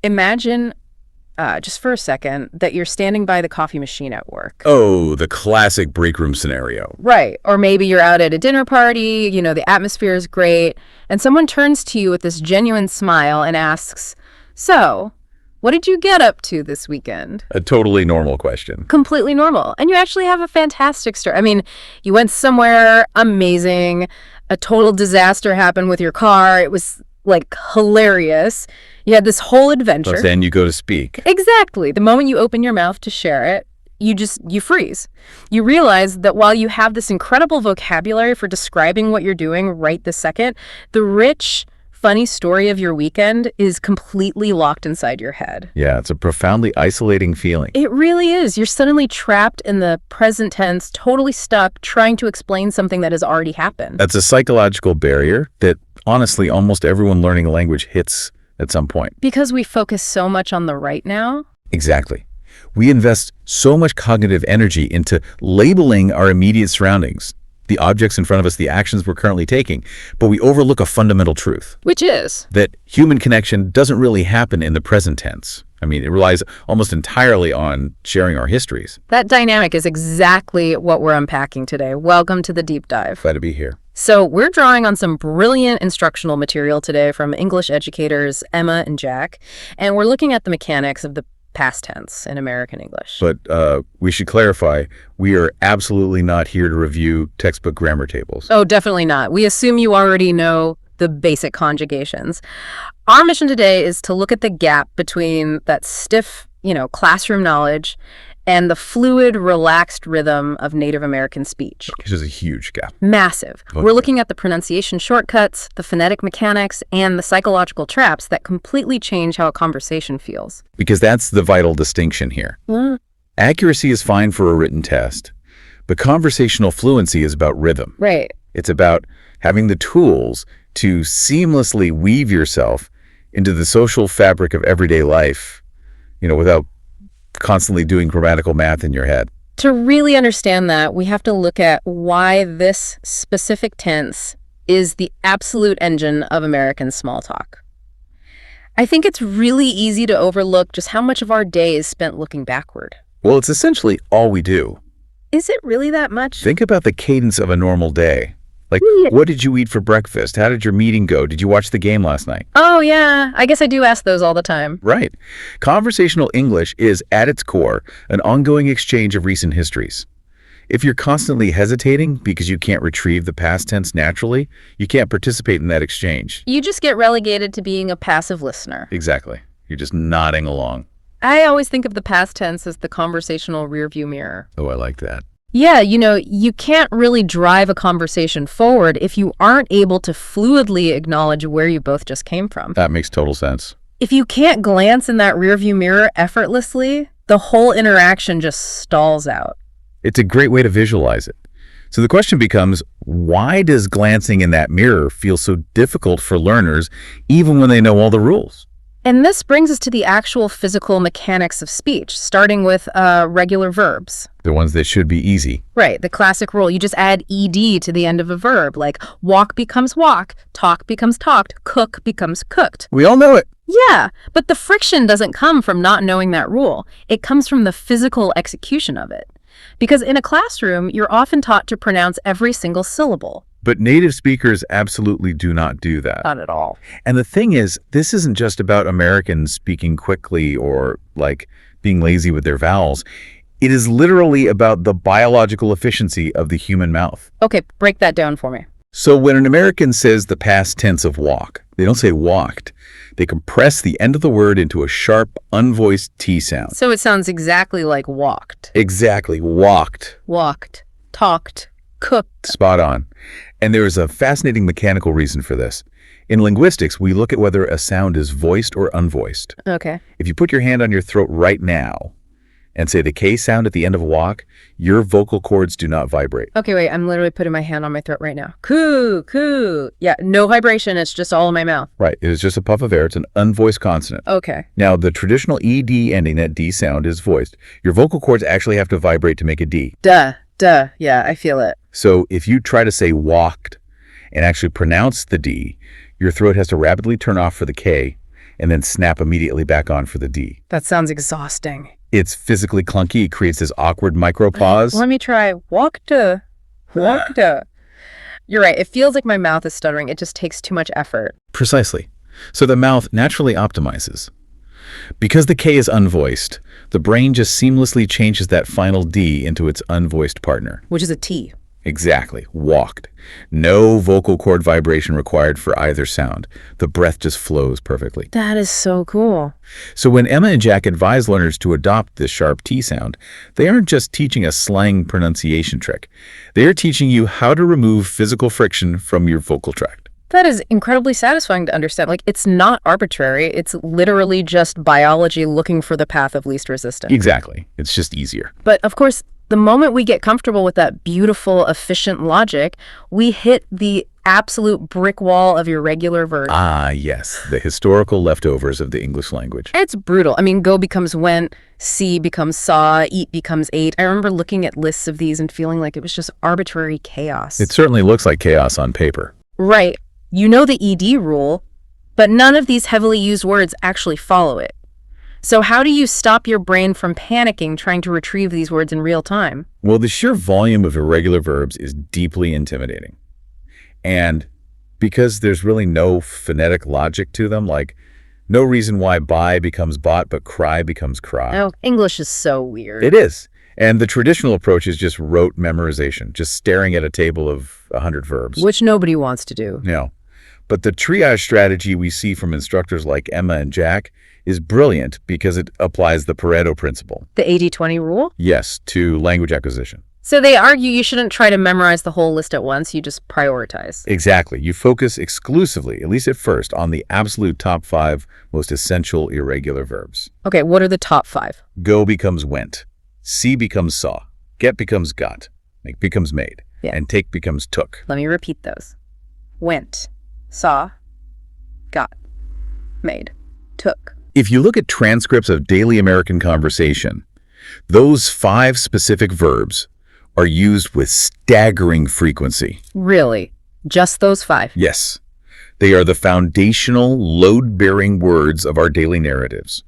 Imagine, just for a second, that you're standing by the coffee machine at work. Oh, the classic break room scenario. Right. Or maybe you're out at a dinner party, the atmosphere is great, and someone turns to you with this genuine smile and asks, "So, what did you get up to this weekend?" A totally normal question. Completely normal. And you actually have a fantastic story. I mean, you went somewhere amazing, a total disaster happened with your car. It was like hilarious. You had this whole adventure. But then you go to speak. Exactly. The moment you open your mouth to share it, you freeze. You realize that while you have this incredible vocabulary for describing what you're doing right this second, the rich, funny story of your weekend is completely locked inside your head. Yeah, it's a profoundly isolating feeling. It really is. You're suddenly trapped in the present tense, totally stuck, trying to explain something that has already happened. That's a psychological barrier that, honestly, almost everyone learning a language hits at some point. Because we focus so much on the right now. Exactly. We invest so much cognitive energy into labeling our immediate surroundings, the objects in front of us, the actions we're currently taking, but we overlook a fundamental truth. Which is? That human connection doesn't really happen in the present tense. I mean, it relies almost entirely on sharing our histories. That dynamic is exactly what we're unpacking today. Welcome to the deep dive. Glad to be here. So we're drawing on some brilliant instructional material today from English educators Emma and Jack, and we're looking at the mechanics of the past tense in American English. But we should clarify, we are absolutely not here to review textbook grammar tables. Oh, definitely not. We assume you already know the basic conjugations. Our mission today is to look at the gap between that stiff, classroom knowledge and the fluid, relaxed rhythm of Native American speech. Which is a huge gap. Massive. Okay. We're looking at the pronunciation shortcuts, the phonetic mechanics, and the psychological traps that completely change how a conversation feels. Because that's the vital distinction here. Accuracy is fine for a written test, but conversational fluency is about rhythm. Right. It's about having the tools to seamlessly weave yourself into the social fabric of everyday life, without constantly doing grammatical math in your head. To really understand that, we have to look at why this specific tense is the absolute engine of American small talk. I think it's really easy to overlook just how much of our day is spent looking backward. Well, it's essentially all we do. Is it really that much? Think about the cadence of a normal day. Like, what did you eat for breakfast? How did your meeting go? Did you watch the game last night? Oh, yeah. I guess I do ask those all the time. Right. Conversational English is, at its core, an ongoing exchange of recent histories. If you're constantly hesitating because you can't retrieve the past tense naturally, you can't participate in that exchange. You just get relegated to being a passive listener. Exactly. You're just nodding along. I always think of the past tense as the conversational rearview mirror. Oh, I like that. Yeah, you can't really drive a conversation forward if you aren't able to fluidly acknowledge where you both just came from. That makes total sense. If you can't glance in that rearview mirror effortlessly, the whole interaction just stalls out. It's a great way to visualize it. So the question becomes, why does glancing in that mirror feel so difficult for learners, even when they know all the rules? And this brings us to the actual physical mechanics of speech, starting with regular verbs. The ones that should be easy. Right, the classic rule. You just add ed to the end of a verb, like walk becomes walk, talk becomes talked, cook becomes cooked. We all know it. Yeah, but the friction doesn't come from not knowing that rule. It comes from the physical execution of it. Because in a classroom, you're often taught to pronounce every single syllable. But native speakers absolutely do not do that. Not at all. And the thing is, this isn't just about Americans speaking quickly or being lazy with their vowels. It is literally about the biological efficiency of the human mouth. Okay, break that down for me. So when an American says the past tense of walk, they don't say walked. They compress the end of the word into a sharp, unvoiced T sound. So it sounds exactly like walked. Exactly, walked. Walked, talked, cooked. Spot on. And there is a fascinating mechanical reason for this. In linguistics, we look at whether a sound is voiced or unvoiced. Okay. If you put your hand on your throat right now and say the K sound at the end of a walk, your vocal cords do not vibrate. Okay, wait, I'm literally putting my hand on my throat right now. Coo, coo. Yeah, no vibration, it's just all in my mouth. Right, it is just a puff of air. It's an unvoiced consonant. Okay. Now, the traditional ED ending, that D sound, is voiced. Your vocal cords actually have to vibrate to make a D. Duh. Yeah, I feel it. So if you try to say walked and actually pronounce the D, your throat has to rapidly turn off for the K, and then snap immediately back on for the D. That sounds exhausting. It's physically clunky. It creates this awkward micro pause. Let me try walked. You're right. It feels like my mouth is stuttering. It just takes too much effort. Precisely. So the mouth naturally optimizes. Because the K is unvoiced, the brain just seamlessly changes that final D into its unvoiced partner. Which is a T. Exactly. Walked. No vocal cord vibration required for either sound. The breath just flows perfectly. That is so cool. So when Emma and Jack advise learners to adopt this sharp T sound, they aren't just teaching a slang pronunciation trick. They are teaching you how to remove physical friction from your vocal tract. That is incredibly satisfying to understand. Like, it's not arbitrary. It's literally just biology looking for the path of least resistance. Exactly. It's just easier. But of course, the moment we get comfortable with that beautiful, efficient logic, we hit the absolute brick wall of irregular verbs. Ah, yes. The historical leftovers of the English language. It's brutal. I mean, go becomes went, see becomes saw, eat becomes ate. I remember looking at lists of these and feeling like it was just arbitrary chaos. It certainly looks like chaos on paper. Right. You know the ED rule, but none of these heavily used words actually follow it. So how do you stop your brain from panicking trying to retrieve these words in real time? Well, the sheer volume of irregular verbs is deeply intimidating. And because there's really no phonetic logic to them, like no reason why buy becomes bought, but cry becomes cry. Oh, English is so weird. It is. And the traditional approach is just rote memorization, just staring at a table of 100 verbs. Which nobody wants to do. No. But the triage strategy we see from instructors like Emma and Jack is brilliant because it applies the Pareto principle. The 80-20 rule? Yes, to language acquisition. So they argue you shouldn't try to memorize the whole list at once, you just prioritize. Exactly. You focus exclusively, at least at first, on the absolute top 5 most essential irregular verbs. Okay, what are the top 5? Go becomes went. See becomes saw. Get becomes got. Make becomes made. Yeah. And take becomes took. Let me repeat those. Went, saw, got, made, took. If you look at transcripts of daily American conversation, those 5 specific verbs are used with staggering frequency. Really? Just those 5? Yes. They are the foundational, load-bearing words of our daily narratives.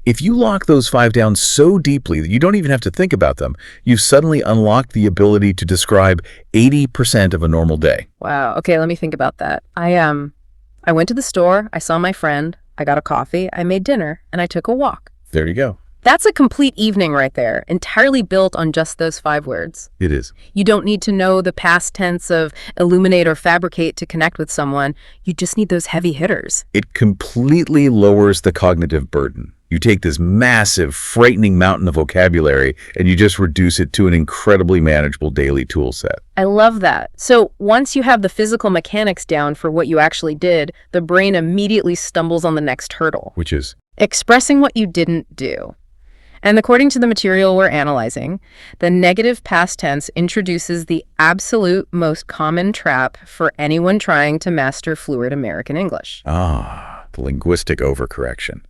If you lock those 5 down so deeply that you don't even have to think about them, you've suddenly unlocked the ability to describe 80% of a normal day. Wow. Okay, let me think about that. I went to the store, I saw my friend, I got a coffee, I made dinner, and I took a walk. There you go. That's a complete evening right there, entirely built on just those 5 words. It is. You don't need to know the past tense of illuminate or fabricate to connect with someone. You just need those heavy hitters. It completely lowers the cognitive burden. You take this massive, frightening mountain of vocabulary and you just reduce it to an incredibly manageable daily tool set. I love that. So once you have the physical mechanics down for what you actually did, the brain immediately stumbles on the next hurdle. Which is? Expressing what you didn't do. And according to the material we're analyzing, the negative past tense introduces the absolute most common trap for anyone trying to master fluent American English. Ah, the linguistic overcorrection.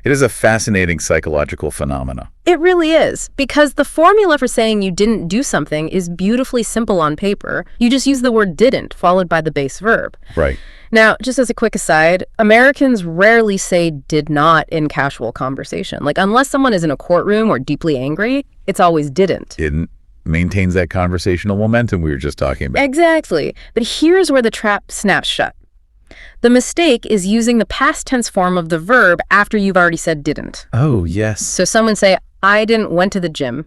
It is a fascinating psychological phenomena. It really is, because the formula for saying you didn't do something is beautifully simple on paper. You just use the word didn't, followed by the base verb. Right. Now, just as a quick aside, Americans rarely say did not in casual conversation. Like, unless someone is in a courtroom or deeply angry, it's always didn't. It maintains that conversational momentum we were just talking about. Exactly. But here's where the trap snaps shut. The mistake is using the past tense form of the verb after you've already said didn't. Oh, yes. So someone say, I didn't went to the gym,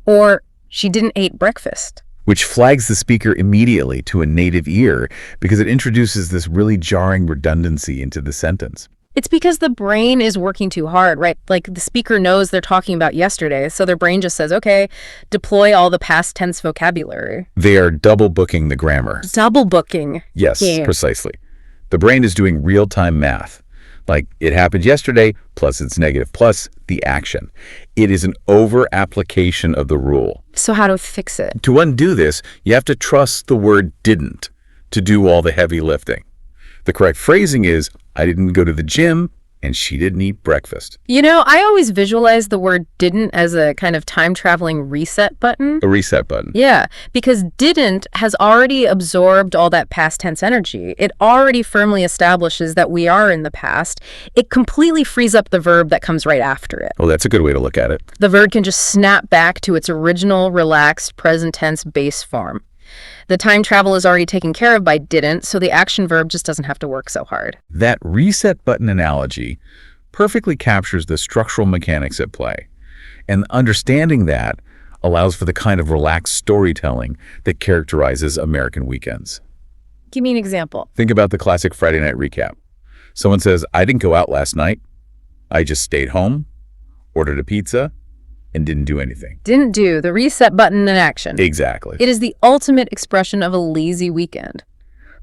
or she didn't eat breakfast. Which flags the speaker immediately to a native ear because it introduces this really jarring redundancy into the sentence. It's because the brain is working too hard, right? Like the speaker knows they're talking about yesterday, so their brain just says, okay, deploy all the past tense vocabulary. They are double booking the grammar. Double booking. Yes, Yeah. Precisely. The brain is doing real-time math. Like, it happened yesterday, plus it's negative, plus the action. It is an over-application of the rule. So how to fix it? To undo this, you have to trust the word didn't to do all the heavy lifting. The correct phrasing is, I didn't go to the gym, and she didn't eat breakfast. You know, I always visualize the word didn't as a kind of time-traveling reset button. A reset button. Yeah, because didn't has already absorbed all that past tense energy. It already firmly establishes that we are in the past. It completely frees up the verb that comes right after it. Well, that's a good way to look at it. The verb can just snap back to its original, relaxed, present tense base form. The time travel is already taken care of by didn't, so the action verb just doesn't have to work so hard. That reset button analogy perfectly captures the structural mechanics at play. And understanding that allows for the kind of relaxed storytelling that characterizes American weekends. Give me an example. Think about the classic Friday night recap. Someone says, I didn't go out last night. I just stayed home, ordered a pizza, and didn't do anything. Didn't do, the reset button in action. Exactly. It is the ultimate expression of a lazy weekend.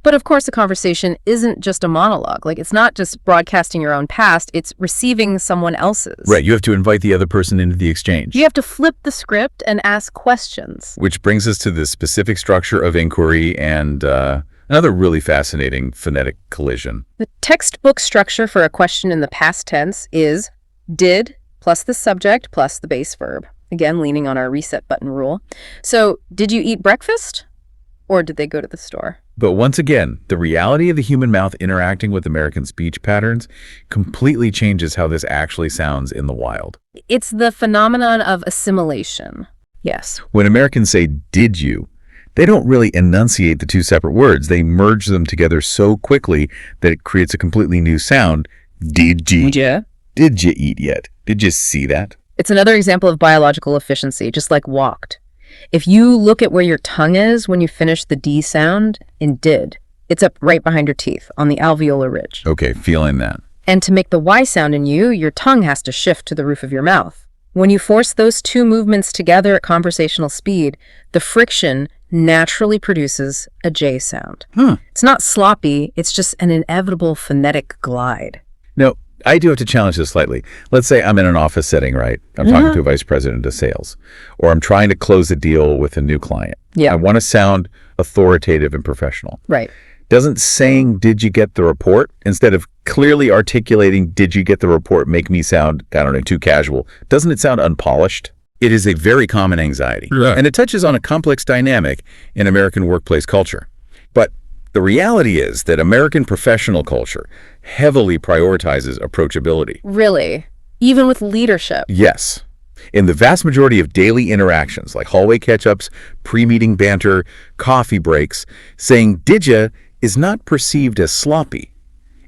But of course, the conversation isn't just a monologue. Like, it's not just broadcasting your own past, it's receiving someone else's. Right, you have to invite the other person into the exchange. You have to flip the script and ask questions. Which brings us to the specific structure of inquiry and another really fascinating phonetic collision. The textbook structure for a question in the past tense is did plus the subject plus the base verb. Again, leaning on our reset button rule. So, did you eat breakfast? Or did they go to the store? But once again, the reality of the human mouth interacting with American speech patterns completely changes how this actually sounds in the wild. It's the phenomenon of assimilation. Yes. When Americans say, did you, they don't really enunciate the two separate words. They merge them together so quickly that it creates a completely new sound. Did you? Yeah. Did you eat yet? Did you see that? It's another example of biological efficiency, just like walked. If you look at where your tongue is when you finish the D sound in did, it's up right behind your teeth on the alveolar ridge. Okay, feeling that. And to make the Y sound in you, your tongue has to shift to the roof of your mouth. When you force those two movements together at conversational speed, the friction naturally produces a J sound. It's not sloppy, it's just an inevitable phonetic glide. Now, I do have to challenge this slightly. Let's say I'm in an office setting, right? I'm talking to a vice president of sales, or I'm trying to close a deal with a new client. Yeah. I want to sound authoritative and professional. Right. Doesn't saying, did you get the report, instead of clearly articulating, did you get the report, make me sound, I don't know, too casual? Doesn't it sound unpolished? It is a very common anxiety. Yeah. And it touches on a complex dynamic in American workplace culture. But the reality is that American professional culture heavily prioritizes approachability. Really? Even with leadership? Yes. In the vast majority of daily interactions, like hallway catch-ups, pre-meeting banter, coffee breaks, saying "did ya" is not perceived as sloppy.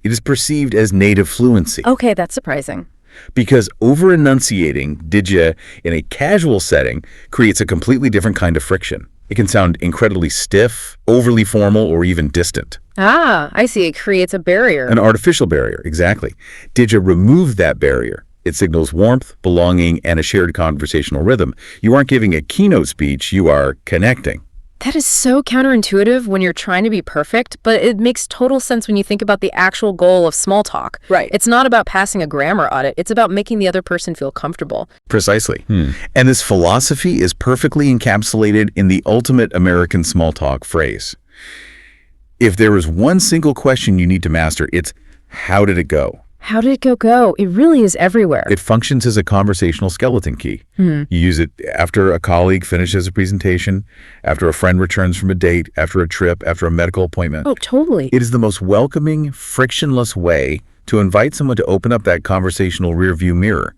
It is perceived as native fluency. Okay, that's surprising. Because over-enunciating "did ya" in a casual setting creates a completely different kind of friction. It can sound incredibly stiff, overly formal, or even distant. Ah, I see. It creates a barrier. An artificial barrier, exactly. Did you remove that barrier? It signals warmth, belonging, and a shared conversational rhythm. You aren't giving a keynote speech, you are connecting. That is so counterintuitive when you're trying to be perfect, but it makes total sense when you think about the actual goal of small talk. Right. It's not about passing a grammar audit. It's about making the other person feel comfortable. Precisely. And this philosophy is perfectly encapsulated in the ultimate American small talk phrase. If there is one single question you need to master, it's how did it go? How did it go? It really is everywhere. It functions as a conversational skeleton key. You use it after a colleague finishes a presentation, after a friend returns from a date, after a trip, after a medical appointment. Oh, totally. It is the most welcoming, frictionless way to invite someone to open up that conversational rearview mirror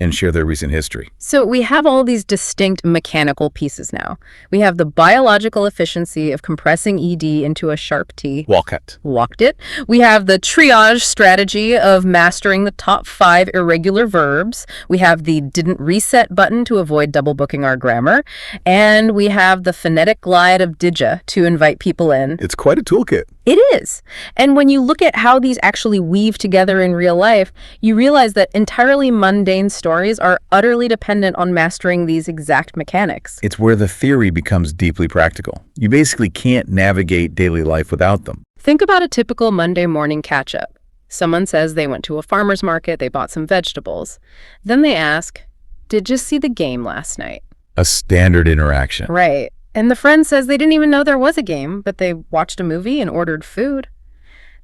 and share their recent history. So we have all these distinct mechanical pieces now. We have the biological efficiency of compressing ED into a sharp T. Walked it. We have the triage strategy of mastering the top 5 irregular verbs. We have the didn't reset button to avoid double booking our grammar. And we have the phonetic glide of didja to invite people in. It's quite a toolkit. It is. And when you look at how these actually weave together in real life, you realize that entirely mundane stories are utterly dependent on mastering these exact mechanics. It's where the theory becomes deeply practical. You basically can't navigate daily life without them. Think about a typical Monday morning catch-up. Someone says they went to a farmer's market, they bought some vegetables. Then they ask, "Did you see the game last night?" A standard interaction. Right. And the friend says they didn't even know there was a game, but they watched a movie and ordered food.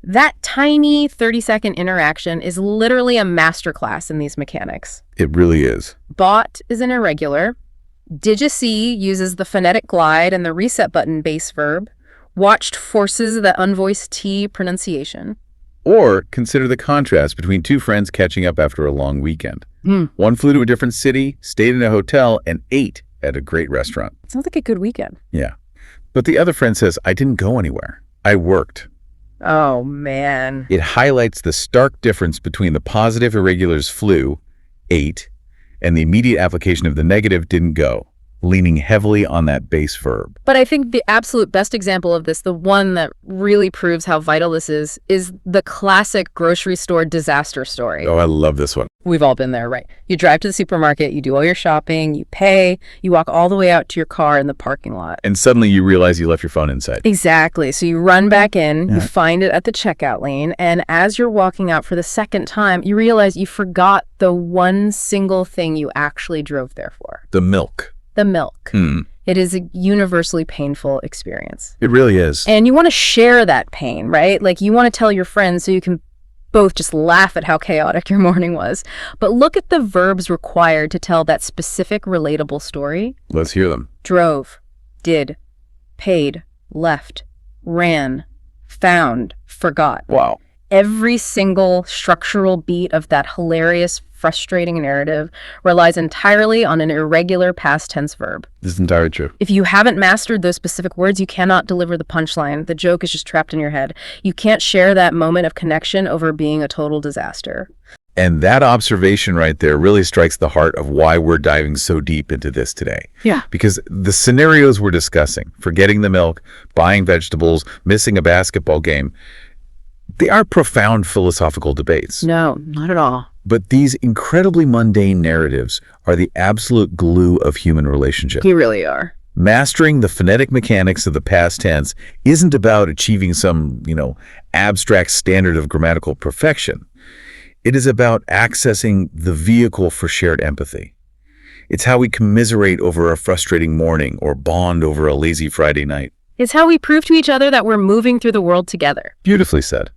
That tiny 30-second interaction is literally a masterclass in these mechanics. It really is. Bought is an irregular. Did you see uses the phonetic glide and the reset button base verb. Watched forces the unvoiced T pronunciation. Or consider the contrast between two friends catching up after a long weekend. One flew to a different city, stayed in a hotel, and ate at a great restaurant. Sounds like a good weekend. Yeah. But the other friend says, I didn't go anywhere. I worked. Oh, man. It highlights the stark difference between the positive irregulars flew, ate, and the immediate application of the negative didn't go, leaning heavily on that base verb. But I think the absolute best example of this, the one that really proves how vital this is the classic grocery store disaster story. Oh, I love this one. We've all been there, right? You drive to the supermarket, you do all your shopping, you pay, you walk all the way out to your car in the parking lot. And suddenly you realize you left your phone inside. Exactly. So you run back in, you find it at the checkout lane, and as you're walking out for the second time, you realize you forgot the one single thing you actually drove there for. The milk. The milk. It is a universally painful experience. It really is. And you want to share that pain, right? Like you want to tell your friends so you can both just laugh at how chaotic your morning was. But look at the verbs required to tell that specific relatable story. Let's hear them. Drove, did, paid, left, ran, found, forgot. Wow. Every single structural beat of that hilarious, frustrating narrative relies entirely on an irregular past tense verb. This is entirely true. If you haven't mastered those specific words, you cannot deliver the punchline. The joke is just trapped in your head. You can't share that moment of connection over being a total disaster. And that observation right there really strikes the heart of why we're diving so deep into this today. Yeah. Because the scenarios we're discussing, forgetting the milk, buying vegetables, missing a basketball game, they are profound philosophical debates. No, not at all. But these incredibly mundane narratives are the absolute glue of human relationships. You really are. Mastering the phonetic mechanics of the past tense isn't about achieving some, abstract standard of grammatical perfection. It is about accessing the vehicle for shared empathy. It's how we commiserate over a frustrating morning or bond over a lazy Friday night. It's how we prove to each other that we're moving through the world together. Beautifully said.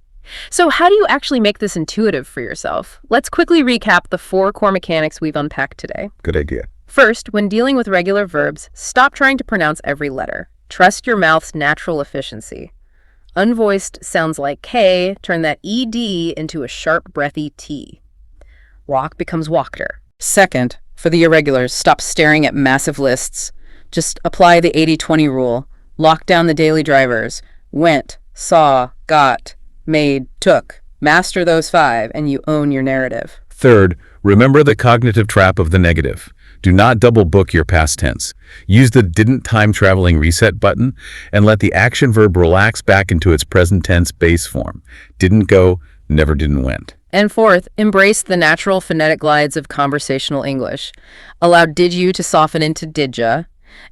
So how do you actually make this intuitive for yourself? Let's quickly recap the 4 core mechanics we've unpacked today. Good idea. First, when dealing with regular verbs, stop trying to pronounce every letter. Trust your mouth's natural efficiency. Unvoiced sounds like K, turn that ED into a sharp, breathy T. Walk becomes walkter. Second, for the irregulars, stop staring at massive lists. Just apply the 80-20 rule. Lock down the daily drivers. Went, saw, got, made, took. Master those 5 and you own your narrative. Third, remember the cognitive trap of the negative. Do not double book your past tense. Use the didn't time traveling reset button and let the action verb relax back into its present tense base form. Didn't go, never didn't went. And fourth, embrace the natural phonetic glides of conversational English. Allow did you to soften into did ya,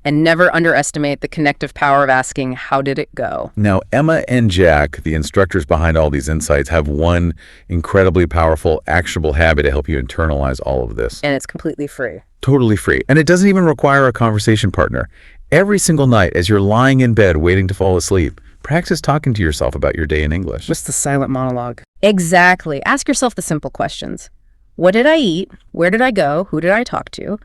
and never underestimate the connective power of asking, how did it go? Now, Emma and Jack, the instructors behind all these insights, have one incredibly powerful, actionable habit to help you internalize all of this. And it's completely free. Totally free. And it doesn't even require a conversation partner. Every single night, as you're lying in bed waiting to fall asleep, practice talking to yourself about your day in English. Just the silent monologue. Exactly. Ask yourself the simple questions. What did I eat? Where did I go? Who did I talk to?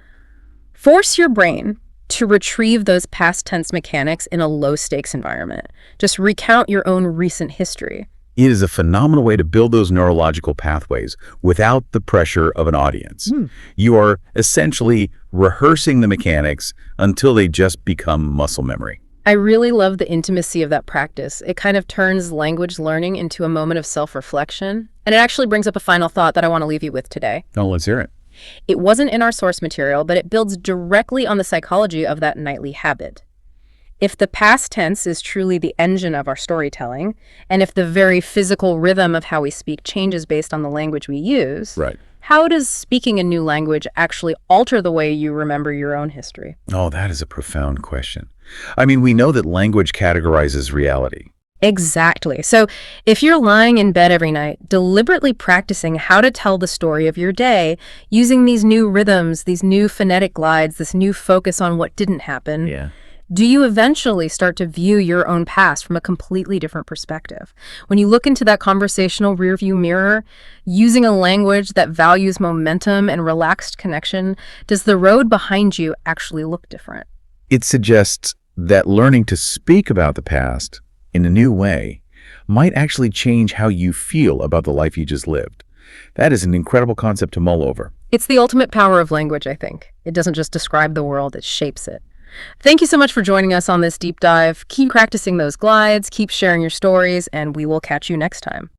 Force your brain to retrieve those past tense mechanics in a low-stakes environment. Just recount your own recent history. It is a phenomenal way to build those neurological pathways without the pressure of an audience. You are essentially rehearsing the mechanics until they just become muscle memory. I really love the intimacy of that practice. It kind of turns language learning into a moment of self-reflection. And it actually brings up a final thought that I want to leave you with today. Oh, let's hear it. It wasn't in our source material, but it builds directly on the psychology of that nightly habit. If the past tense is truly the engine of our storytelling, and if the very physical rhythm of how we speak changes based on the language we use, Right. How does speaking a new language actually alter the way you remember your own history? Oh, that is a profound question. I mean, we know that language categorizes reality. Exactly. So if you're lying in bed every night, deliberately practicing how to tell the story of your day, using these new rhythms, these new phonetic glides, this new focus on what didn't happen, Do you eventually start to view your own past from a completely different perspective? When you look into that conversational rearview mirror, using a language that values momentum and relaxed connection, does the road behind you actually look different? It suggests that learning to speak about the past in a new way might actually change how you feel about the life you just lived. That is an incredible concept to mull over. It's the ultimate power of language, I think. It doesn't just describe the world, it shapes it. Thank you so much for joining us on this deep dive. Keep practicing those glides, keep sharing your stories, and we will catch you next time.